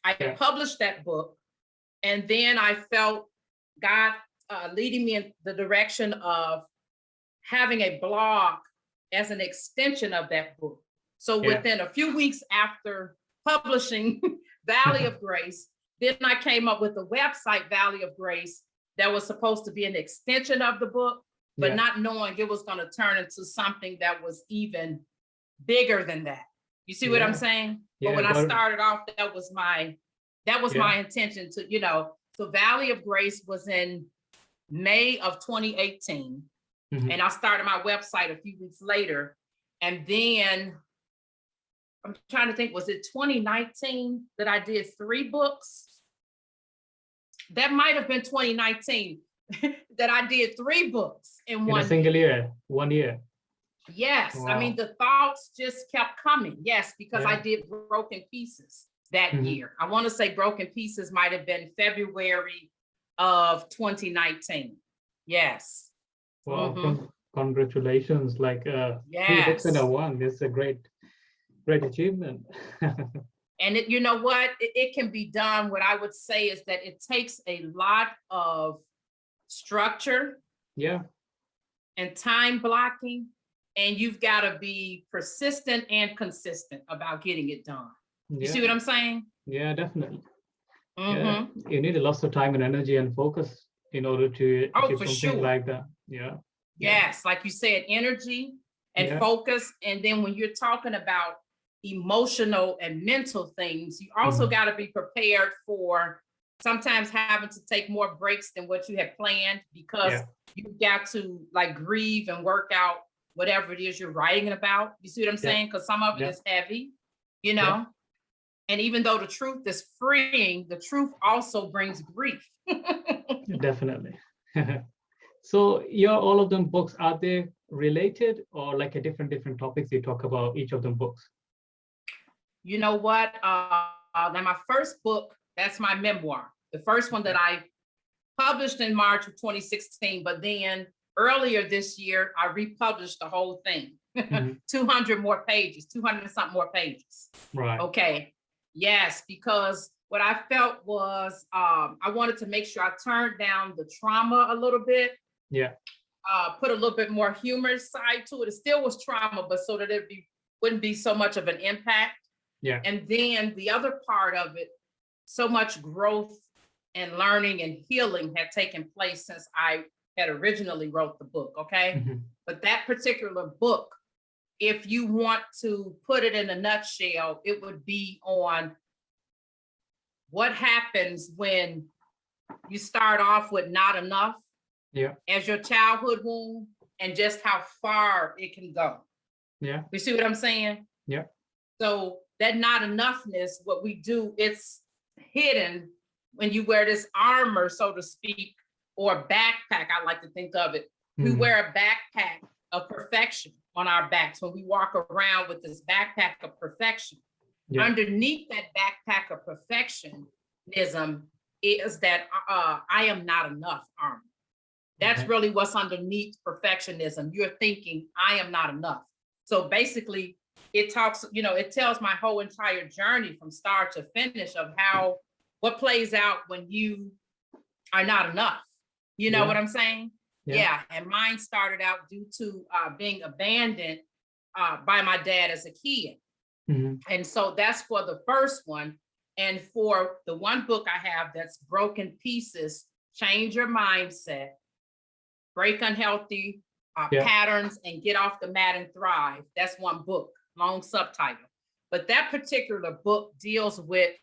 I published that book, and then I felt God leading me in the direction of having a blog as an extension of that book. So within a few weeks after publishing Valley of Grace, then I came up with the website Valley of Grace that was supposed to be an extension of the book, but not knowing it was going to turn into something that was even bigger than that. You see what I'm saying? But when I started off, that was my intention to, so Valley of Grace was in May of 2018. And I started my website a few weeks later. And then I'm trying to think, was it 2019 that I did 3 books? That might have been 2019 that I did 3 books in a single year, 1 year. Yes. Wow. I mean, the thoughts just kept coming. Yes, because I did Broken Pieces that year. I want to say Broken Pieces might have been February of 2019. Yes. Wow, congratulations. Like 3 books in a one. It's a great achievement. And you know what? It can be done. What I would say is that it takes a lot of structure and time blocking, and you've got to be persistent and consistent about getting it done. You see what I'm saying? Yeah, definitely. Yeah. You need lots of time and energy and focus in order to achieve something like that. Yes, like you said, energy and focus. And then when you're talking about emotional and mental things, you also got to be prepared for sometimes having to take more breaks than what you had planned, because you've got to like grieve and work out whatever it is you're writing about. You see what I'm saying? Because some of it is heavy, and even though the truth is freeing, the truth also brings grief. Definitely. So all of them books, are they related or like a different topics you talk about each of them books? You know what? Now my first book, that's my memoir. The first one that I published in March of 2016, but then earlier this year, I republished the whole thing. 200 more pages, 200 and something more pages. Right. Okay. Yes, because what I felt was I wanted to make sure I turned down the trauma a little bit. Yeah. Put a little bit more humorous side to it. It still was trauma, but so that it wouldn't be so much of an impact. Yeah. And then the other part of it, so much growth and learning and healing had taken place since I had originally wrote the book. Okay. But that particular book, if you want to put it in a nutshell, it would be on what happens when you start off with not enough as your childhood wound, and just how far it can go. Yeah. You see what I'm saying? Yeah. So that not enoughness, what we do, it's hidden when you wear this armor, so to speak, or backpack, I like to think of it. We wear a backpack of perfection on our backs when we walk around with this backpack of perfection. Underneath that backpack of perfectionism is that I am not enough armor. That's really what's underneath perfectionism. You're thinking, I am not enough. So basically, it talks, it tells my whole entire journey from start to finish of what plays out when you are not enough. You know what I'm saying? Yeah. And mine started out due to being abandoned by my dad as a kid. And so that's for the first one. And for the one book I have that's Broken Pieces, Change Your Mindset, Break Unhealthy Patterns and Get Off the Mat and Thrive. That's one book, long subtitle. But that particular book deals with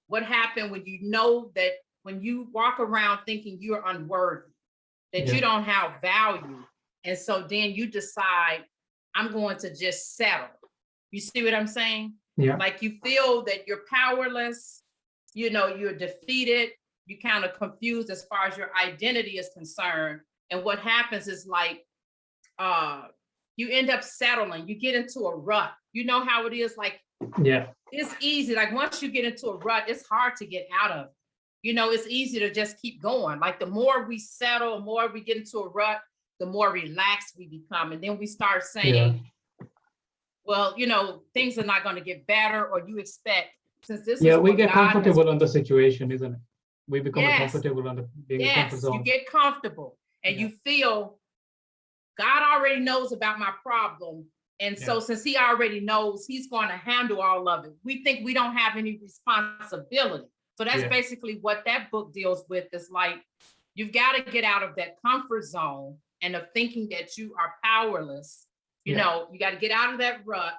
what happened when you know that when you walk around thinking you're unworthy, that you don't have value. And so then you decide, I'm going to just settle. You see what I'm saying? Yeah. Like you feel that you're powerless, you're defeated, you kind of confused as far as your identity is concerned. And what happens is like, you end up settling, you get into a rut. You know how it is, like, it's easy. Like once you get into a rut, it's hard to get out of. It's easy to just keep going. Like the more we settle, the more we get into a rut, the more relaxed we become. And then we start saying, well, things are not going to get better, or you expect since this Yeah, is we what get God has, comfortable on the situation, isn't it? We become yes, comfortable on the being a comfort yes, you zone. get comfortable and Yeah. you feel God already knows about my problem. And so Yeah. since he already knows, he's going to handle all of it. We think we don't have any responsibility. So that's Yeah. basically what that book deals with. Is like, you've got to get out of that comfort zone and of thinking that you are powerless. You Yeah. know, you got to get out of that rut.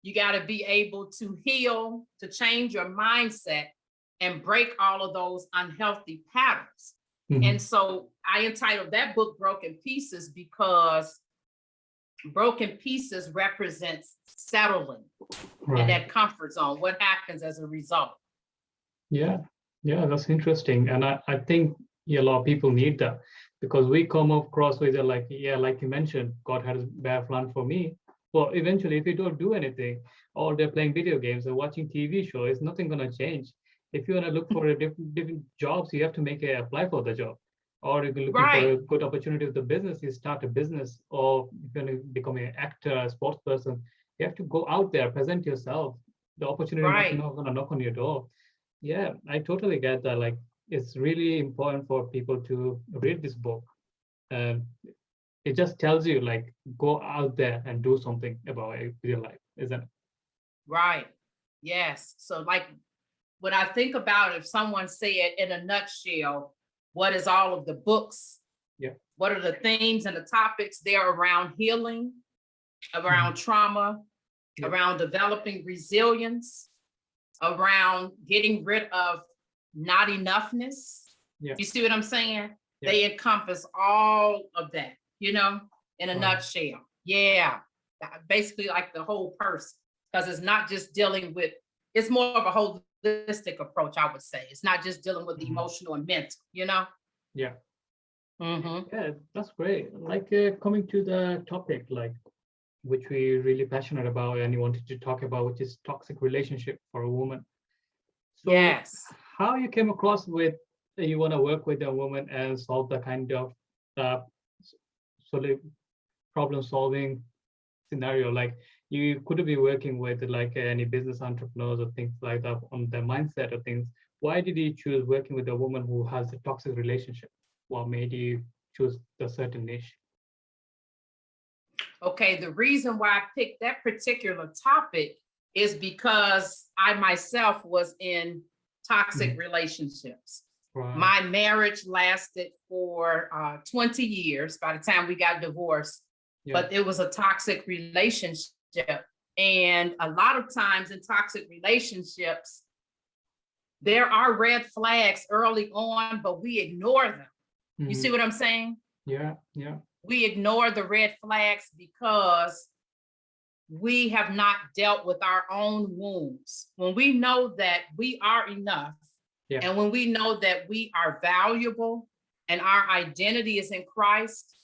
You got to be able to heal, to change your mindset and break all of those unhealthy patterns. Mhm. And so I entitled that book Broken Pieces because broken pieces represents settling in Right. that comfort zone. What happens as a result? Yeah. Yeah, that's interesting. And I think a lot of people need that because we come across with it like, yeah, like you mentioned, God had a bad plan for me. Well, eventually, if you don't do anything, or they're playing video games or watching TV shows, it's nothing gonna change. If you wanna look for a different jobs, you have to apply for the job. Or if you're looking for a Right, good opportunity with the business, you start a business, or you're gonna become an actor, a sports person, you have to go out there, present yourself. The opportunity right. not gonna knock on your door. Yeah, I totally get that. Like, it's really important for people to read this book. And it just tells you, like, go out there and do something about it with your life, isn't it? Right. Yes. So, like, when I think about if someone said in a nutshell, what is all of the books? Yeah. What are the themes and the topics? They're around healing, around trauma, Yeah. around developing resilience, around getting rid of not enoughness. Yeah. You see what I'm saying? Yeah. They encompass all of that, you know, in a Wow. nutshell. Yeah. Basically, like the whole person, because it's not just dealing with, it's more of a holistic approach, I would say. It's not just dealing with the Mhm. emotional and mental, you know? Yeah. Mm-hmm. Yeah, that's great. Like, coming to the topic, like, which we're really passionate about and you wanted to talk about, which is toxic relationship for a woman. So Yes. how you came across with you want to work with a woman and solve the kind of uh, sort of problem solving scenario, like you could be working with like any business entrepreneurs or things like that on the mindset of things. Why did you choose working with a woman who has a toxic relationship? What made you choose the certain niche? Okay, the reason why I picked that particular topic is because I myself was in toxic Mhm. relationships. Right. My marriage lasted for 20 years by the time we got divorced, Yeah. but it was a toxic relationship. And a lot of times in toxic relationships, there are red flags early on, but we ignore them. You see Mhm. what I'm saying? Yeah. Yeah. We ignore the red flags because we have not dealt with our own wounds. When we know that we are enough, Yeah. and when we know that we are valuable and our identity is in Christ,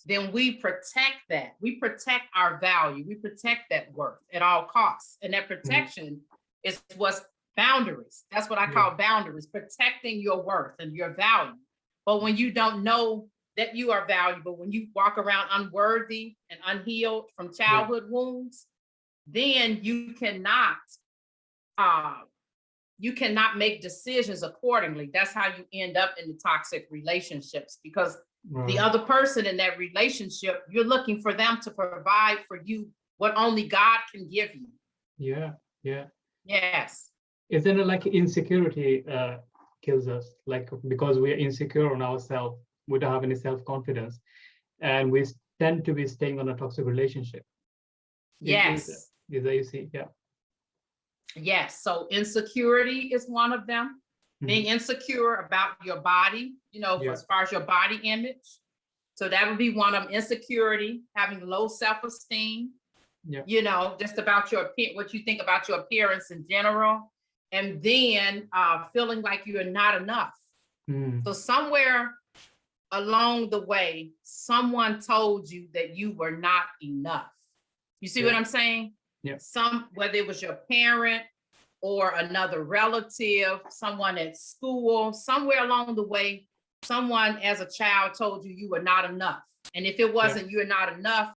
then we protect that. We protect our value. We protect that worth at all costs. And that protection is what's boundaries. That's what I Yeah. call boundaries, protecting your worth and your value. But when you don't know that you are valuable, when you walk around unworthy and unhealed from childhood wounds, then uh, you cannot make decisions accordingly. That's how you end up in the toxic relationships, because the Right. other person in that relationship, you're looking for them to provide for you what only God can give you. Yeah. Yeah. Yes. Isn't it like insecurity kills us? Like, because we are insecure on ourselves, we don't have any self-confidence, and we tend to be staying on a toxic relationship. Yes. Is that you see? Yeah. Yes. So insecurity is one of them. Being Mhm. insecure about your body, Yeah. as far as your body image. So that would be one of them. Insecurity, having low self-esteem, Yeah. just about what you think about your appearance in general. And then feeling like you're not enough. Mm. So somewhere along the way, someone told you that you were not enough. You see what Yeah. I'm saying? Yeah. Whether it was your parent or another relative, someone at school, somewhere along the way, someone as a child told you you were not enough. And if it wasn't you're not enough,